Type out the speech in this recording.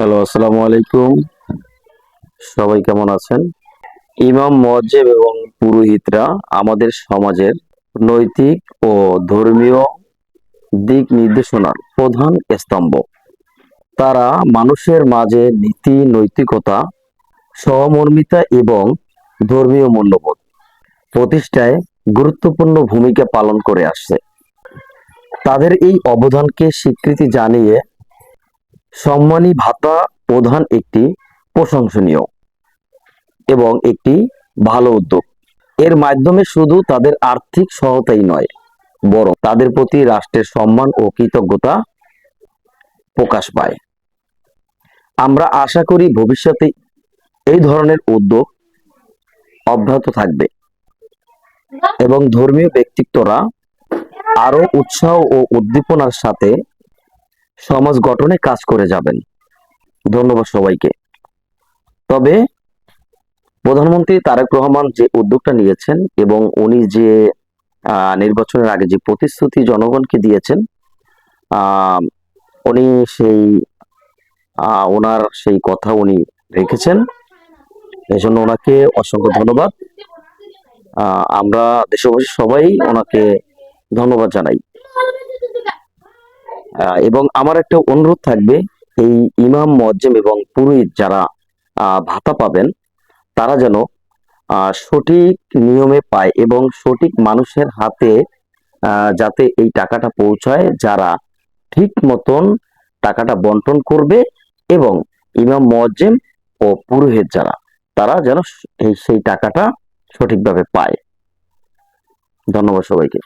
Hello, আসসালামু আলাইকুম। সবাই কেমন আছেন? ইমাম, মুয়াজ্জিন এবং পুরোহিতরা আমাদের সমাজের নৈতিক ও ধর্মীয় দিক নির্দেশনার প্রধান স্তম্ভ। তারা মানুষের মাঝে নীতি, নৈতিকতা, সহমর্মিতা এবং ধর্মীয় মূল্যবোধ প্রতিষ্ঠায় গুরুত্বপূর্ণ ভূমিকা পালন করে আসছে। তাদের এই অবদানকে স্বীকৃতি জানিয়ে সম্মানী ভাতা প্রদান একটি প্রশংসনীয় এবং একটি ভালো উদ্যোগ। এর মাধ্যমে শুধু তাদের আর্থিক সহায়তাই নয়, বরং তাদের প্রতি রাষ্ট্রের সম্মান ও কৃতজ্ঞতা প্রকাশ পায়। আমরা আশা করি ভবিষ্যতে এই ধরনের উদ্যোগ অব্যাহত থাকবে এবং ধর্মীয় ব্যক্তিত্বরা আরো উৎসাহ ও উদ্দীপনার সাথে সমাজ গঠনে কাজ করে যাবেন। ধন্যবাদ সবাইকে। তবে প্রধানমন্ত্রী তারেক রহমান যে উদ্যোগটা নিয়েছেন এবং উনি যে নির্বাচনের আগে যে প্রতিশ্রুতি জনগণকে দিয়েছেন, আহ, উনি সেই ওনার সেই কথা উনি রেখেছেন। এজন্য ওনাকে অসংখ্য ধন্যবাদ। আমরা দেশবাসী সবাই ওনাকে ধন্যবাদ জানাই। এবং আমার একটা অনুরোধ থাকবে, এই ইমাম, মুয়াজ্জিন এবং পুরোহিত যারা ভাতা পাবেন, তারা যেন সঠিক নিয়মে পায় এবং সঠিক মানুষের হাতে যাতে এই টাকাটা পৌঁছায়, যারা ঠিক মতন টাকাটা বন্টন করবে, এবং ইমাম, মুয়াজ্জিন ও পুরোহিত যারা, তারা যেন সেই টাকাটা সঠিকভাবে পায়। ধন্যবাদ সবাইকে।